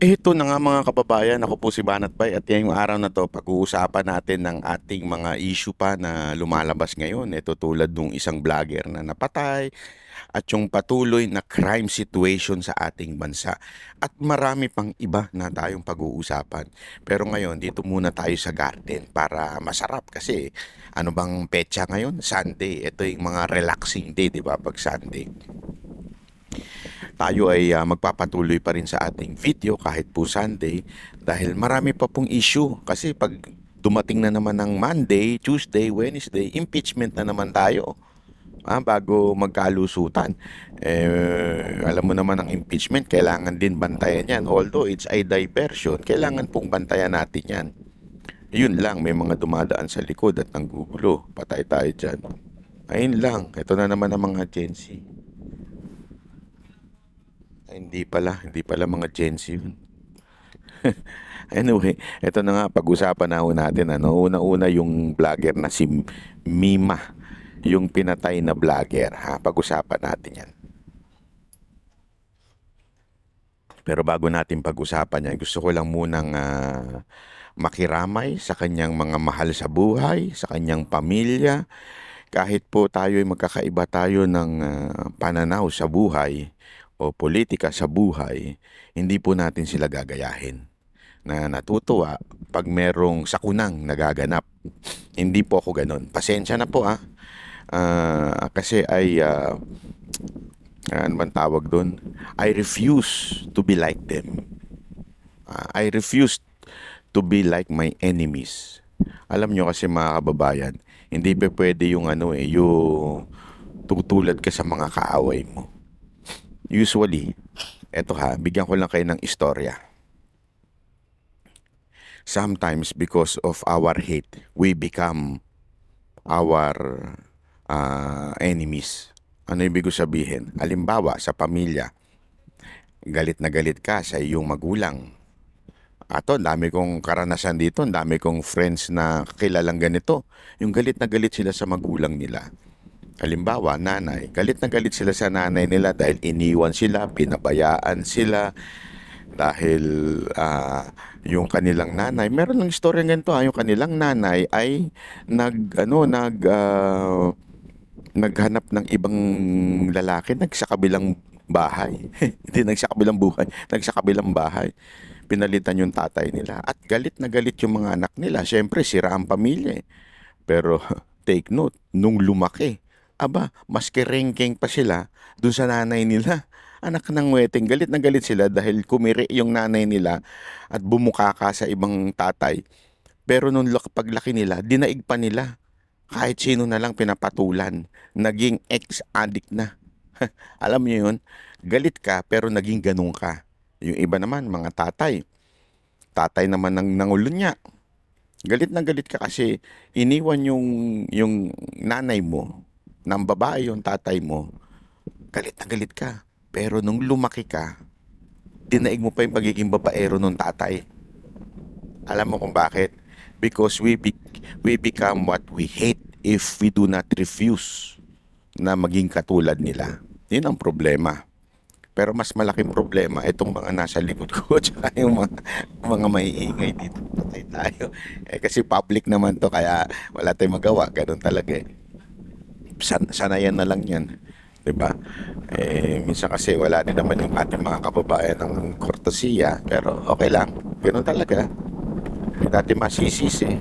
Ito na nga mga kababayan, ako po si Banat Bay at ngayong araw na to pag-uusapan natin ng ating mga issue pa na lumalabas ngayon. Ito tulad nung isang vlogger na napatay at yung patuloy na crime situation sa ating bansa. At marami pang iba na tayong pag-uusapan. Pero ngayon, dito muna tayo sa garden para masarap kasi ano bang petsa ngayon? Sunday. Ito yung mga relaxing day, di ba? Pag Sunday tayo ay magpapatuloy pa rin sa ating video kahit po Sunday dahil marami pa pong issue kasi pag dumating na naman ng Monday, Tuesday, Wednesday, impeachment na naman tayo bago magkalusutan. Alam mo naman ang impeachment, kailangan din bantayan yan. Although it's a diversion, kailangan pong bantayan natin yan. Yun lang, may mga dumadaan sa likod at nanggugulo. Patay tayo dyan. Ayun lang, ito na naman ang mga Gen Z. Ay, hindi pala mga Gen Z yun. Anyway, ito na nga, pag-usapan na ho natin. Una-una yung vlogger na si Mima, yung pinatay na vlogger. Pag-usapan natin yan. Pero bago natin pag-usapan yan, gusto ko lang munang makiramay sa kanyang mga mahal sa buhay, sa kanyang pamilya. Kahit po tayo ay magkakaiba tayo ng pananaw sa buhay o politika sa buhay, hindi po natin sila gagayahin. Na natutuwa pag merong sakunang nagaganap. Hindi po ako ganun. Pasensya na po kasi ano man tawag doon? I refuse to be like them. I refuse to be like my enemies. Alam nyo kasi mga kababayan, hindi pa pwede yung yung tutulad ka sa mga kaaway mo. Usually, eto bigyan ko lang kayo ng istorya. Sometimes because of our hate, we become our enemies. Ano ibig sabihin? Halimbawa, sa pamilya, galit na galit ka sa iyong magulang. Ato, dami kong karanasan dito, dami kong friends na kilalang ganito. Yung galit na galit sila sa magulang nila. Halimbawa, nanay. Galit na galit sila sa nanay nila dahil iniwan sila, pinabayaan sila. Dahil yung kanilang nanay, meron ng istorya ganito yung kanilang nanay ay naghanap ng ibang lalaki, nagsa kabilang bahay. Hindi nagsa kabilang buhay, nagsa kabilang bahay. Pinalitan yung tatay nila. At galit na galit yung mga anak nila. Siyempre, sira ang pamilya. Pero take note, nung lumaki, mas kerengkeng pa sila dun sa nanay nila. Anak ng weteng, galit na galit sila dahil kumiri yung nanay nila at bumuka ka sa ibang tatay. Pero nung paglaki nila, dinaig pa nila. Kahit sino na lang pinapatulan. Naging ex-addict na. Alam niyo yun? Galit ka pero naging ganun ka. Yung iba naman, mga tatay. Tatay naman ng nangulo niya. Galit na galit ka kasi iniwan yung nanay mo, ng babae yung tatay mo. Galit na galit ka. Pero nung lumaki ka, dinaig mo pa yung pagiging babaero ng tatay. Alam mo kung bakit? Because we become what we hate if we do not refuse na maging katulad nila. Yun ang problema. Pero mas malaking problema itong mga nasa likod ko tsaka yung mga maiingay dito. Patay tayo. Kasi public naman to kaya wala tayong magawa. Ganun talaga eh. Sanayan na lang yan. 'Di ba? Minsan kasi wala din naman yung ating mga kababayan ng kortesiya. Pero okay lang. Ganun talaga. Hindi natin masisisi.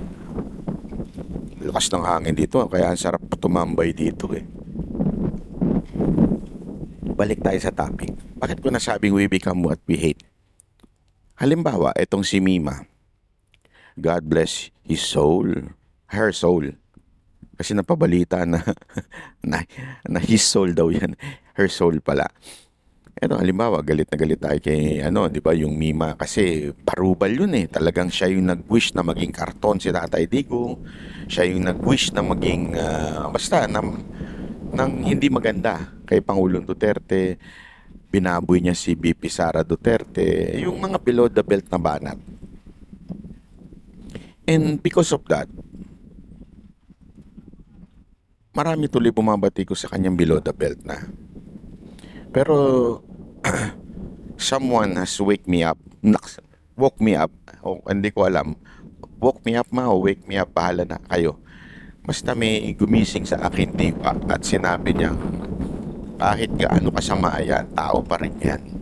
Lakas ng hangin dito. Kaya ang sarap tumambay dito eh. Balik tayo sa topic. Bakit ko nasabing we become what we hate? Halimbawa, itong si Mima. God bless his soul. Her soul. Kasi napabalita na, na his soul daw yan. Her soul pala. Eto, halimbawa, galit na galit tayo kay, di ba, yung Mima. Kasi parubal yun eh. Talagang siya yung nag-wish na maging karton si Tatay Digong. Siya yung nag-wish na maging, basta, ng hindi maganda kay Pangulong Duterte. Binaboy niya si BP Sara Duterte. Yung mga below the belt na banat. And because of that, marami tuloy bumabati ko sa kanyang below the belt na. Pero Someone has wake me up. Woke me up. O, hindi ko alam. Woke me up o wake me up, bahala na kayo. Basta may gumising sa akin diwa at sinabi niya, kahit gaano kasama yan, tao pa rin yan.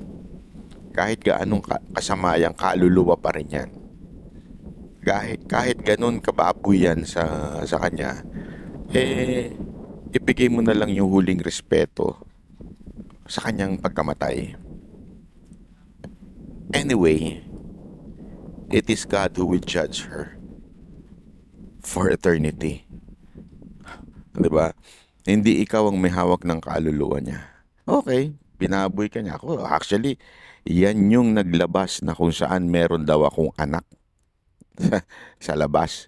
Kahit gaano kasama yan, kaluluwa pa rin yan. Kahit ganun kababoy yan sa kanya, ibigay mo na lang yung huling respeto sa kanyang pagkamatay. Anyway, it is God who will judge her for eternity. Diba? Hindi ikaw ang may hawak ng kaluluwa niya. Okay, binaboy ka niya. Ako, actually, yan yung naglabas na kung saan meron daw akong anak sa labas.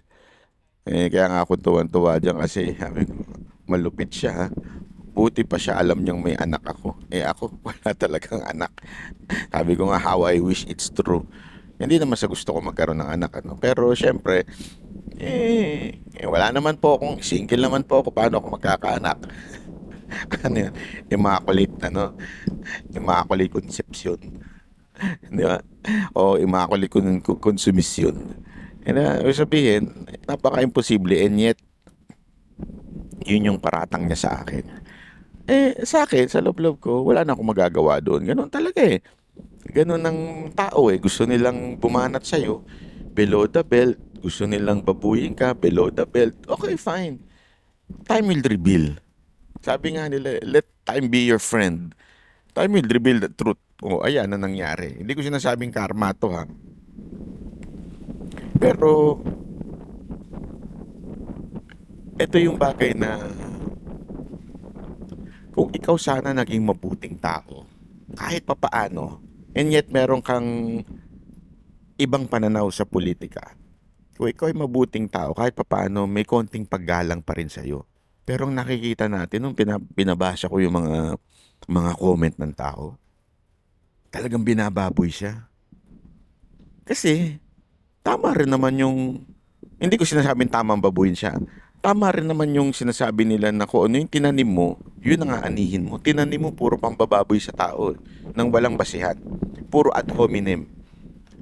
Kaya nga ako tuwan-tuwa dyan kasi sabi ko, malupit siya ha. Buti pa siya alam niyang may anak ako. Ako, wala talagang anak. Sabi ko nga, how I wish it's true. Hindi naman sa gusto ko magkaroon ng anak. Pero syempre, wala naman po akong, single naman po ako. Paano ako magkakaanak? Ano yun? Immaculate, immaculate conception. Di ba? O immaculate consumption. Sabihin, napaka-imposible and yet, yun yung paratang niya sa akin. Sa akin, sa loob-loob ko, wala na akong magagawa doon. Ganun talaga Ganun ng tao Gusto nilang bumanat sa'yo, below the belt. Gusto nilang babuyin ka, below the belt. Okay, fine. Time will reveal. Sabi nga nila, let time be your friend. Time will reveal the truth. Ayan na nangyari. Hindi ko sinasabing karma to ha. Pero, ito yung bagay na kung ikaw sana naging mabuting tao, kahit papaano, and yet meron kang ibang pananaw sa politika. Kung ikaw ay mabuting tao, kahit papaano, may konting paggalang pa rin sa'yo. Pero ang nakikita natin, nung binabasa ko yung mga comment ng tao, talagang binababoy siya. Kasi, tama rin naman yung, hindi ko sinasabing tamang babuyin siya. Tama rin naman yung sinasabi nila na kung ano yung tinanim mo, yun ang aanihin mo. Tinanim mo puro pambababoy sa tao nang walang basihan. Puro ad hominem.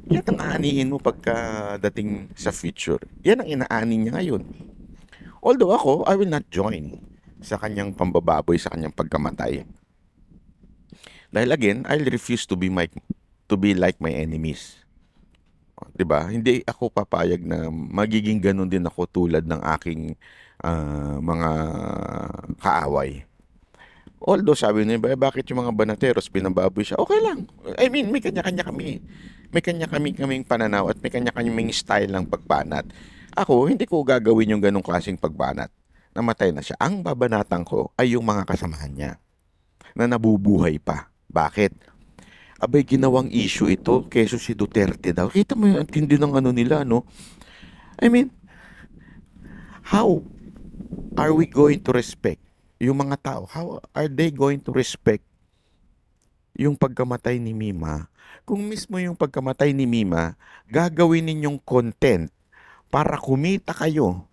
Yan ang aanihin mo pagkadating sa future. Yan ang inaani niya ngayon. Although ako, I will not join sa kanyang pambababoy, sa kanyang pagkamatay. Dahil again, I'll refuse to be like my enemies. 'Di ba? Hindi ako papayag na magiging ganun din ako tulad ng aking mga kaaway. Although sabi nila, bakit yung mga banateros binababoy siya? Okay lang. I mean, may kanya-kanya kami. May kanya-kaming pananaw at may kanya-kaming style ng pagbanat. Ako, hindi ko gagawin yung ganung klaseng pagbanat. Namatay na siya. Ang babanatan ko ay yung mga kasamahan niya na nabubuhay pa. Bakit? Abay, ginawang issue ito keso si Duterte daw. Kita mo yung tindi ng ano nila, no? I mean, how are we going to respect yung mga tao? How are they going to respect yung pagkamatay ni Mima? Kung mismo yung pagkamatay ni Mima, gagawin ninyong content para kumita kayo.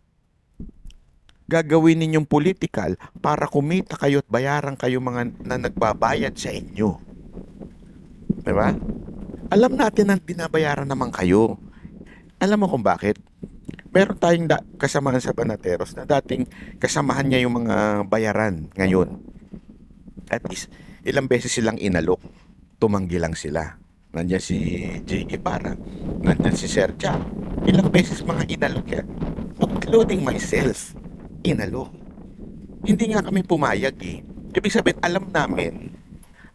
Gagawin ninyong political para kumita kayo at bayaran kayo mga na nagbabayad sa inyo. Diba? Alam natin na binabayaran naman kayo. Alam mo kung bakit? Meron tayong kasamaan sa Banateros na dating kasamahan niya yung mga bayaran ngayon. At least, ilang beses silang inalok. Tumanggi lang sila. Nandiyan si J. Ibarra. Nandiyan si Sir Jack. Ilang beses mga inalok yan. Including myself. Inalok. Hindi nga kami pumayag Ibig sabihin, alam namin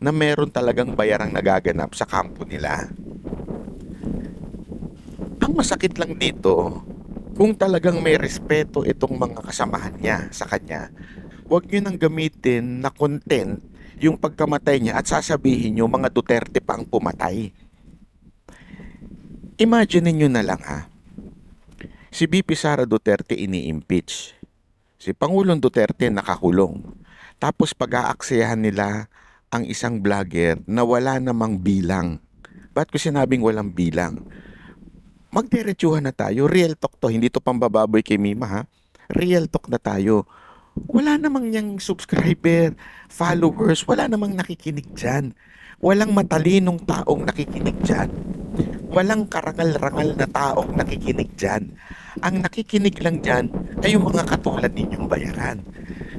na meron talagang bayarang nagaganap sa kampo nila. Ang masakit lang dito, kung talagang may respeto itong mga kasamahan niya sa kanya, huwag nyo nang gamitin na content yung pagkamatay niya at sasabihin nyo mga Duterte pa ang pumatay. Imagine niyo na lang si VP Sara Duterte ini-impeach. Si Pangulong Duterte nakakulong. Tapos pag-aaksayahan nila ang isang vlogger na wala namang bilang. Ba't ko sinabing walang bilang? Magdiretsuhan na tayo. Real talk to. Hindi to pambababoy kay Mima Real talk na tayo. Wala namang niyang subscriber, followers, wala namang nakikinig diyan. Walang matalinong taong nakikinig diyan. Walang karangal-rangal na taong nakikinig diyan. Ang nakikinig lang diyan ay yung mga katulad ninyong bayaran.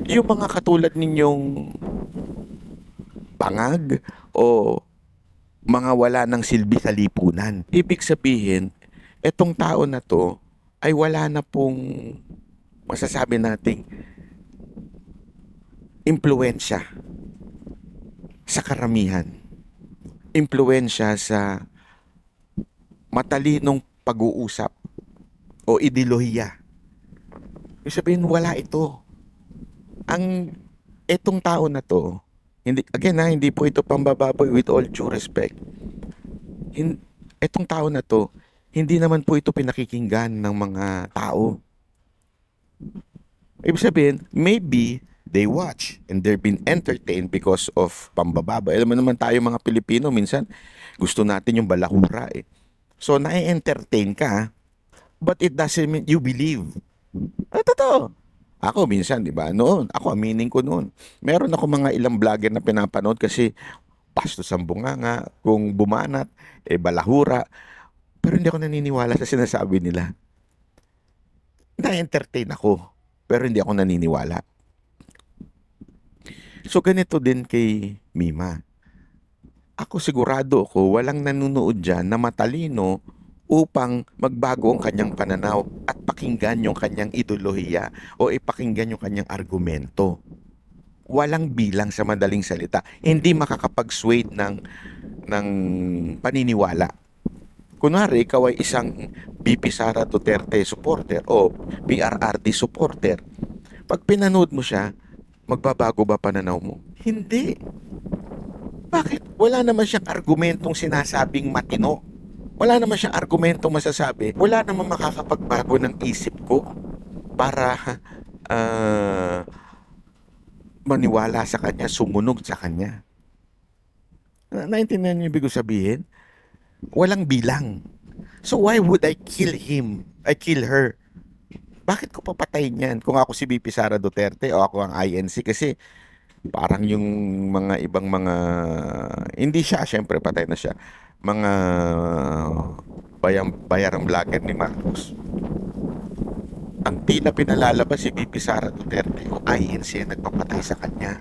Yung mga katulad ninyong bangag o mga wala ng silbi sa lipunan. Ibig sabihin, etong tao na to ay wala na pong masasabi nating impluensya sa karamihan. Impluensya sa matalinong pag-uusap o ideolohiya. Ibig sabihin, wala ito. Etong tao na to, hindi po ito pambababoy, with all due respect. Etong tao na to, hindi naman po ito pinakikinggan ng mga tao. Ibig sabihin, maybe they watch and they're been entertained because of pambababa. Alam mo naman tayo mga Pilipino, minsan gusto natin yung balahura eh. So, na-entertain ka, but it doesn't mean you believe. Totoo. Ako minsan, di ba? Noon, ako aminin ko noon. Meron ako mga ilang vlogger na pinapanood kasi bastos ang bunganga, kung bumanat, balahura. Pero hindi ako naniniwala sa sinasabi nila. Na-entertain ako, pero hindi ako naniniwala. So, ganito din kay Mima. Ako sigurado ko, walang nanonood dyan na matalino upang magbago ang kanyang pananaw at pakinggan yung kanyang ideolohiya o ipakinggan yung kanyang argumento. Walang bilang sa madaling salita. Hindi makakapag-sway ng paniniwala. Kunwari, ikaw ay isang BP Sara Duterte supporter o PRRD supporter. Pag pinanood mo siya, magbabago ba pananaw mo? Hindi. Bakit? Wala naman siyang argumentong sinasabing matino. Wala naman siyang argumentong masasabi. Wala naman makakapagbago ng isip ko para maniwala sa kanya, sumunod sa kanya. Naintindihan niyo ibig sabihin? Walang bilang. So why would I kill him? I kill her. Bakit ko papatayin yan kung ako si BP Sara Duterte o ako ang INC? Kasi parang yung mga ibang mga, hindi siya, syempre patay na siya, mga bayarang vlogger ni Marcos. Ang tila pinalalabas si BP Sara Duterte o INC ang nagpapatay sa kanya.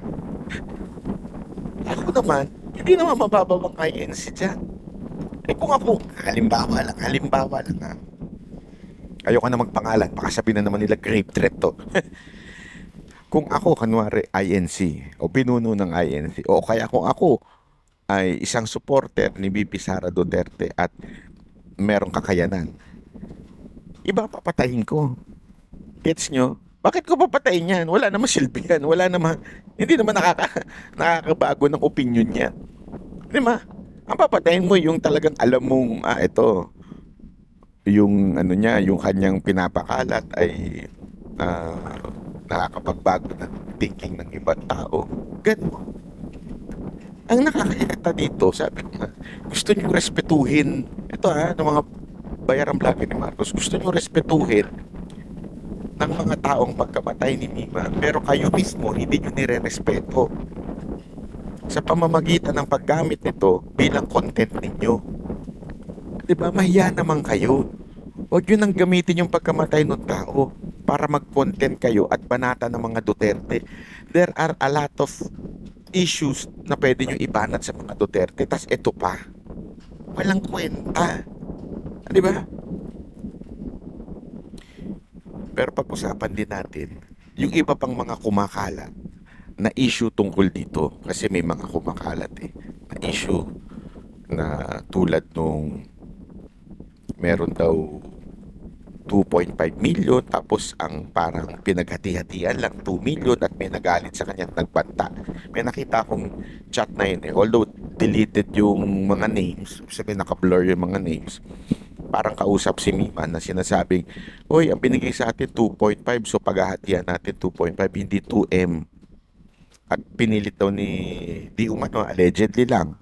Ako naman, hindi naman mababaw ang INC dyan. Kung ako, halimbawa lang ha. Ayoko na magpangalan, baka sabihin na naman nila grave threat to. Kung ako, kanwari, INC, o pinuno ng INC, o kaya kung ako ay isang supporter ni BP Sara Duterte at merong kakayanan, iba papatayin ko. Gets nyo? Bakit ko papatayin yan? Wala namang silbi yan. Hindi naman nakakabago ng opinion niya. Di ba? Ang papatayin mo yung talagang alam mong, ito, yung ano niya, yung kanyang pinapakalat ay nakakapagbago ng thinking ng ibang tao. Ganun. Ang nakakairita dito, sabi ko nga, gusto niyo respetuhin, ito ng mga bayarang vlogger ni Marcos, gusto niyo respetuhin ng mga taong pagkamatay ni Mima, pero kayo mismo hindi niyo nire-respeto sa pamamagitan ng paggamit nito bilang content ninyo. Diba? Mahiya naman kayo. Huwag nyo nang gamitin yung pagkamatay ng tao para mag-content kayo at banata ng mga Duterte. There are a lot of issues na pwede nyo ibanat sa mga Duterte. Tas ito pa. Walang kwenta. Diba? Pero pag-usapan din natin yung iba pang mga kumakalat na issue tungkol dito. Kasi may mga kumakalat na issue na tulad nung meron daw 2.5 million tapos ang parang pinaghati-hatian lang 2 million at may nagalit sa kanya at nagbanta. May nakita akong chat na yun although deleted yung mga names, sabi naka-blur yung mga names. Parang kausap si Mima na sinasabing, "Hoy, ang binigay sa atin 2.5, so paghahatian natin 2.5, hindi 2M." At pinilit daw di umano, allegedly lang,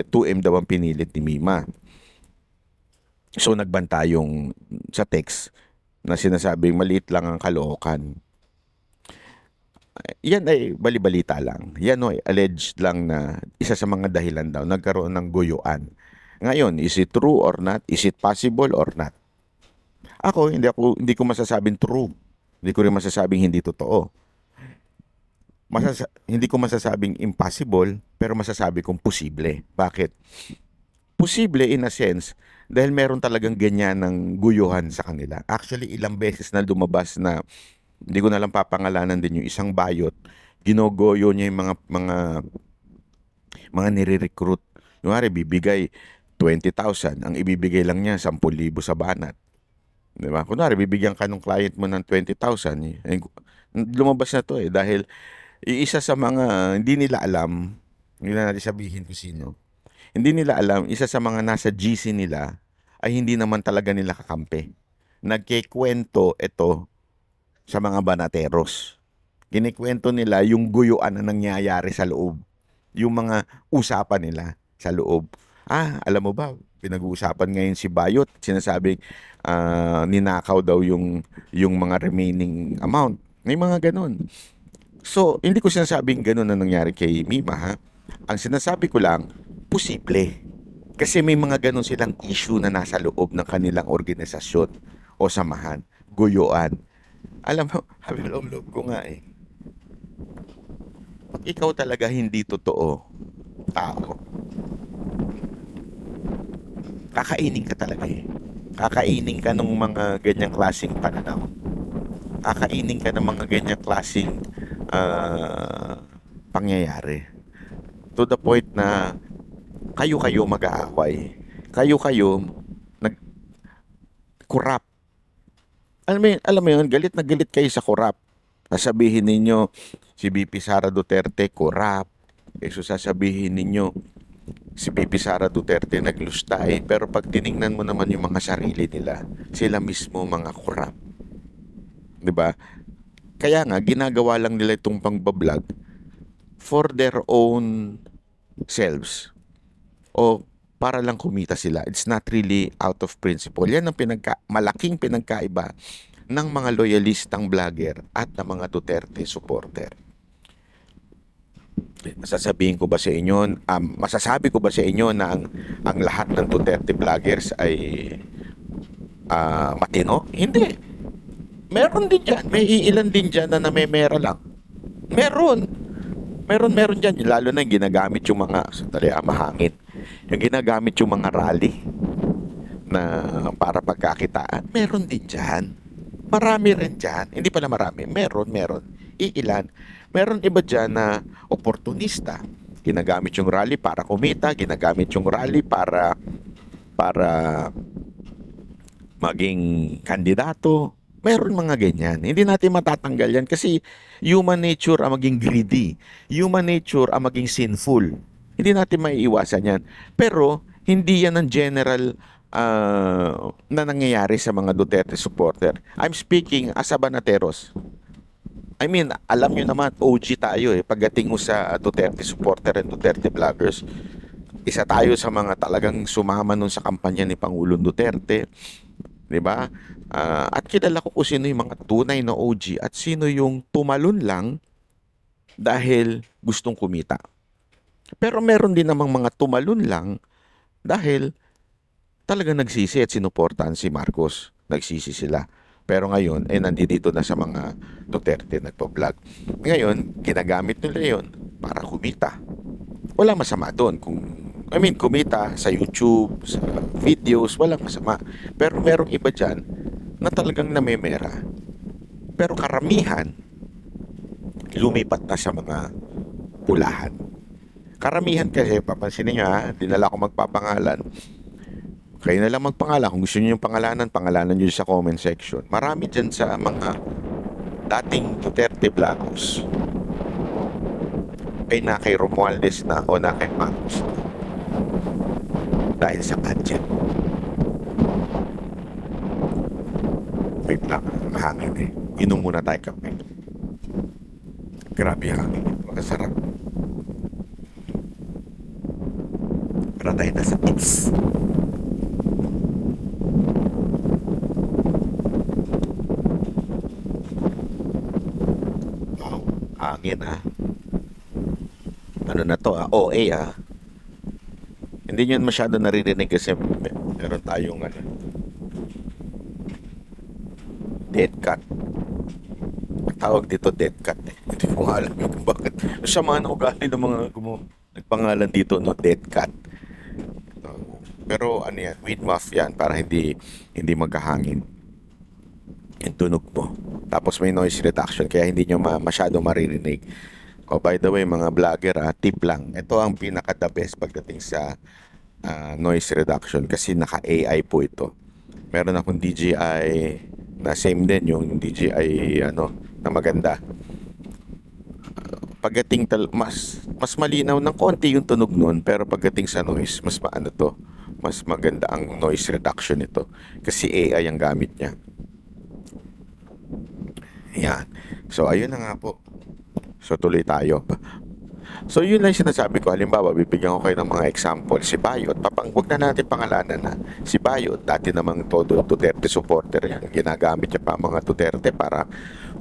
2M daw ang pinilit ni Mima. So nagbanta yung sa text na sinasabing maliit lang ang kalookan. yan ay bali-balita lang. Yan ay alleged lang na isa sa mga dahilan daw nagkaroon ng guyuan. Ngayon, is it true or not? Is it possible or not? Hindi ko masasabing true. Hindi ko rin masasabing hindi totoo. Hindi ko masasabing impossible, pero masasabi kong posible. Bakit? Posible in a sense dahil meron talagang ganyan ng guyuhan sa kanila. Actually, ilang beses na lumabas na hindi ko na lang papangalanan din yung isang bayot. Ginogoyo niya yung mga nire-recruit. Yung bibigay 20,000, ang ibibigay lang niya 10,000 sa banat. Di ba? Kunwari, bibigyan ka ng client mo ng 20,000. Lumabas na to dahil isa sa mga hindi nila alam, hindi na natin sabihin kung sino, hindi nila alam, isa sa mga nasa GC nila ay hindi naman talaga nila kakampi. Nagkikwento ito sa mga banateros. Kinikwento nila yung guyuan na nangyayari sa loob. Yung mga usapan nila sa loob. Alam mo ba, pinag-uusapan ngayon si Bayot, sinasabing ninakaw daw yung mga remaining amount. May mga ganun. So, hindi ko sinasabing ganun na nangyari kay Mima, ha? Ang sinasabi ko lang, posible. Kasi may mga ganun silang issue na nasa loob ng kanilang organisasyon o samahan, guyuan. Alam mo, habi loob ko nga pag ikaw talaga hindi totoo tao, kakainin ka talaga Kakainin ka ng mga ganyang klaseng pananaw. Kakainin ka ng mga ganyang klaseng pangyayari. To the point na kayo mag-aaway. Kayo nag-corrupt. Alam mo yun, galit na galit kayo sa corrupt. Sasabihin ninyo, si BP Sara Duterte corrupt. Sasabihin ninyo, si BP Sara Duterte naglustay. Pero pag tiningnan mo naman yung mga sarili nila, sila mismo mga corrupt. Diba? Kaya nga, ginagawa lang nila itong pangbablog for their own selves. O para lang kumita sila. It's not really out of principle. Yan ang malaking pinagkaiba ng mga loyalistang vlogger at ng mga Duterte supporter. Masasabi ko ba sa inyo na ang lahat ng Duterte vloggers ay matino? Hindi. Meron din dyan. May iilan din dyan na namemera lang. Meron dyan. Lalo na yung ginagamit yung mga, mahangin. Yung ginagamit yung mga rally na para pagkakitaan. Meron din dyan. Marami rin dyan. Hindi pala marami. Meron. Iilan. Meron iba dyan na oportunista. Ginagamit yung rally para kumita. Ginagamit yung rally para maging kandidato. Meron mga ganyan. Hindi natin matatanggal yan kasi human nature ang maging greedy. Human nature ang maging sinful. Hindi natin maiiwasan yan. Pero hindi yan ang general na nangyayari sa mga Duterte supporter. I'm speaking as a Banateros. I mean, alam nyo naman, OG tayo pagdating mo sa Duterte supporter and Duterte vloggers. Isa tayo sa mga talagang sumama nun sa kampanya ni Pangulong Duterte. Diba? At kilala ko kung sino yung mga tunay na OG at sino yung tumalon lang dahil gustong kumita. Pero meron din namang mga tumalon lang dahil talagang nagsisi at sinuportahan si Marcos. Nagsisi sila. Pero ngayon, nandito na sa mga Duterte nagpa-vlog. Ngayon, ginagamit nila yun para kumita. Wala masama doon. Kumita sa YouTube, sa videos, walang masama. Pero merong iba dyan na talagang namemera. Pero karamihan, lumipat na sa mga pulahan. Karamihan kasi, papansinin nyo dinala ko magpapangalan. Kayo na lang magpangalan. Kung gusto nyo yung pangalanan nyo sa comment section. Marami dyan sa mga dating Duterte vloggers ay na kay Romualdez na o na kay Marcos na. Dahil sa budget. Wait lang, mahangin Inom muna tayo kape. Grabe hangin. Makasarap. Para tayo nasa tips. Wow, hangin ano na to OA hindi nyo masyado naririnig kasi meron tayong dead cat. Tawag dito dead cat Hindi ko nga alam kung bakit. Sa mga ugali ng mga nagpangalan dito, no, dead cat. Pero ano yan, wind muff yan para hindi maghahangin yung tunog mo. Tapos may noise reduction kaya hindi nyo masyado maririnig. Oh, by the way, mga vlogger, tip lang. Ito ang pinaka the best pagdating sa noise reduction kasi naka-AI po ito. Meron akong DJI na same din yung DJI na maganda. Pagdating mas malinaw ng konti yung tunog nun pero pagdating sa noise mas maganda ang noise reduction nito kasi AI ang gamit niya. Yan. So ayun na nga po. So tuloy tayo. So yun lang sinasabi ko. Halimbawa, bibigyan ko kayo ng mga example. Si Bayot, wag na natin pangalanan na. Si Bayot, dati namang todo Duterte supporter yan. Ginagamit niya pa mga Duterte para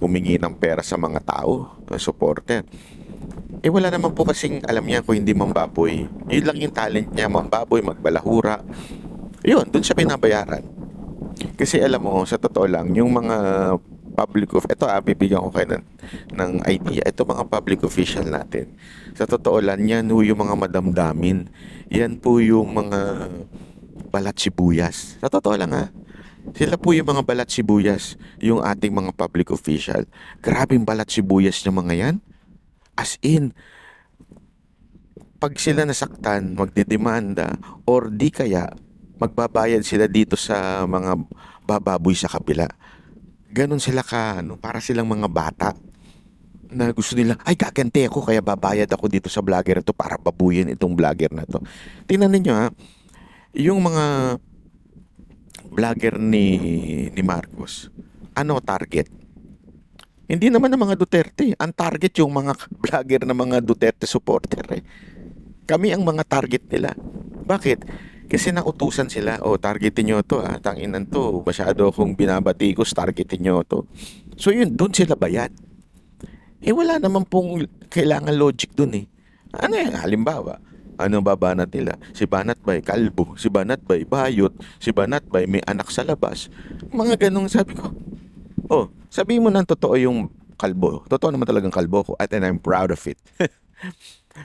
humingi ng pera sa mga tao, supporter. Wala naman po kasing alam niya kung hindi mambaboy. Yun lang yung talent niya, mambaboy, magbalahura. Yun, dun siya binabayaran. Kasi alam mo, sa totoo lang, yung mga bibigyan ko kayo ng idea. Ito mga public official natin. Sa totoo lang, yan yung mga madamdamin. Yan po yung mga balat sibuyas. Sa totoo lang sila po yung mga balat sibuyas, yung ating mga public official. Grabing balat sibuyas ng mga yan. As in, pag sila nasaktan, magdidemanda, or di kaya, magbabayad sila dito sa mga bababoy sa kabila. Ganon sila para silang mga bata na gusto nila, ay gaganti ako kaya babayad ako dito sa vlogger ito para babuyin itong vlogger na to. Tingnan niyo yung mga vlogger ni Marcos, target? Hindi naman ng mga Duterte. Ang target yung mga vlogger na mga Duterte supporter Kami ang mga target nila. Bakit? Kasi nautusan sila, targetin nyo to, tanginan to, masyado akong binabatikos, targetin nyo to. So yun, doon sila bayad. Wala naman pong kailangan logic doon Ano yan, halimbawa, ano babanat nila? Si Banat Bay, kalbo. Si Banat Bay, bayot. Si Banat Bay, may anak sa labas. Mga ganong sabi ko. Sabihin mo ng totoo yung kalbo. Totoo naman talagang kalbo ko and I'm proud of it.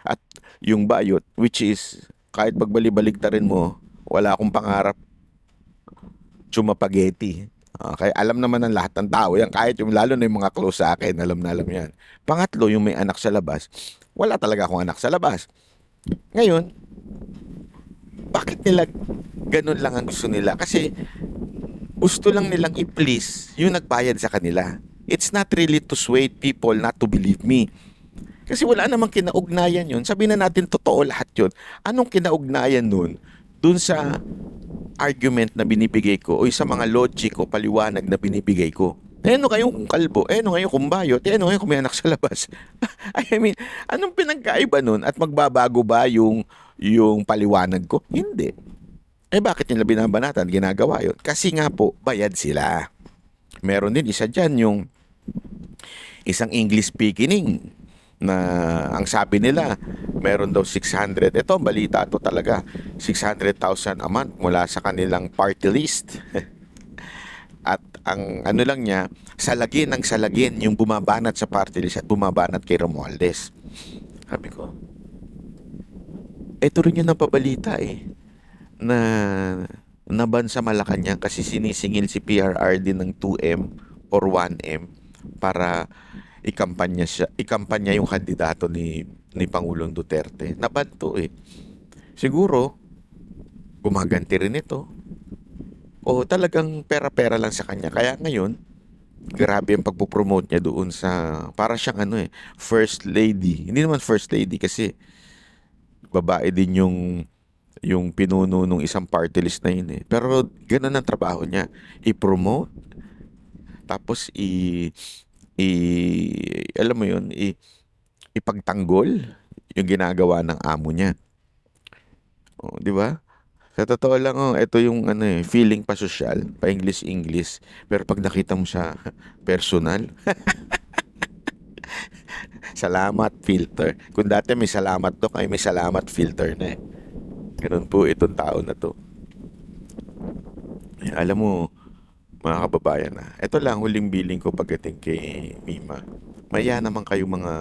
At yung bayot, which is kahit pagbali-baligtarin mo, wala akong pangarap chumapageti. Kaya alam naman ng lahat ng tao yan, kahit lalo na yung mga close sa akin, alam na alam yan. Pangatlo, yung may anak sa labas, wala talaga akong anak sa labas. Ngayon, bakit nila ganun lang ang gusto nila? Kasi gusto lang nilang i-please yung nagbayad sa kanila. It's not really to sway people not to believe me. Kasi wala namang kinaugnayan yun. Sabihin na natin totoo lahat yun. Anong kinaugnayan nun? Dun sa argument na binibigay ko o sa mga logic o paliwanag na binibigay ko. Ano kayong kalbo? Ano ngayon kung bayot? Ano ngayon kung may anak sa labas? I mean, anong pinagkaiba nun? At magbabago ba yung paliwanag ko? Hindi. Bakit nila binabanatan? Ginagawa yun. Kasi nga po, bayad sila. Meron din isa dyan yung isang English speaking na ang sabi nila meron daw 600. Ito ang balita to talaga. 600,000 a month mula sa kanilang party list. At ang ano lang niya, salagin yung bumabanat sa party list at bumabanat kay Romualdez. Sabi ko, ito rin yung napabalita na naban sa Malacanang kasi sinisingil si PRRD ng 2M or 1M para ikampanya yung kandidato ni Pangulong Duterte. Naban to Siguro gumaganti rin ito. O talagang pera-pera lang sa kanya. Kaya ngayon, grabe ang pagpo-promote niya doon sa para siyang first lady. Hindi naman first lady kasi babae din yung pinuno nung isang party list na yun Pero ganoon ang trabaho niya. I-promote tapos alam mo yun, ipagtanggol yung ginagawa ng amo niya. Di ba? Sa totoo lang, ito yung feeling pa social, pa English. Pero pag nakita mo siya personal, Salamat filter. Kung dati may salamat doc, ay may salamat filter na eh. Ganun po itong tao na to. Alam mo, mga kababayan na, ito lang huling billing ko pagdating kay Mima. Maya naman kayo mga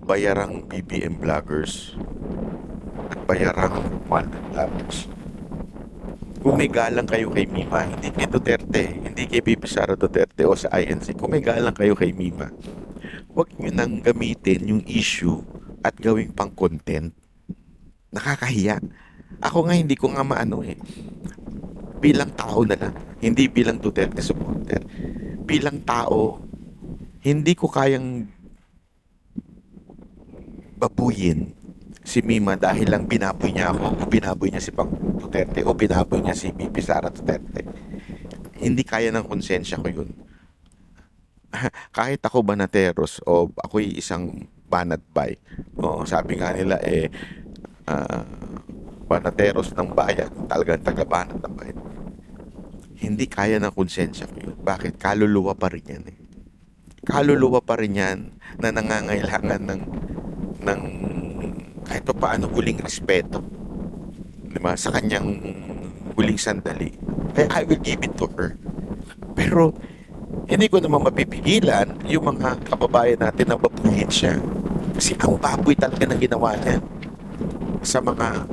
bayarang BBM vloggers at bayarang wanted vloggers. Kung may galang kayo kay Mima, hindi kay Duterte, hindi kay Bibi Sara Duterte o sa INC, kung may galang kayo kay Mima, huwag nyo nang gamitin yung issue at gawing pang content. Nakakahiya. Ako nga hindi ko nga maano eh. Bilang tao na lang, hindi bilang Duterte supporter. Bilang tao, hindi ko kayang babuyin si Mima dahil lang binaboy niya ako o binaboy niya si Pang Duterte o binaboy niya si Bibi Sara Duterte. Hindi kaya ng konsensya ko yun. Kahit ako banateros o ako'y isang banatbay. O, sabi nga nila ah, banateros ng bayan, talagang taga-banat ng bayan. Hindi kaya ng konsensya ko yun. Bakit? Kaluluwa pa rin yan eh. Kaluluwa pa rin yan na nangangailangan ng kahit pa paano huling respeto. Diba? Sa kanyang huling sandali. Kaya I will give it to her. Pero hindi ko naman mapipigilan yung mga kababayan natin na babuhin siya. Kasi ang baboy talaga ng ginawa niya sa mga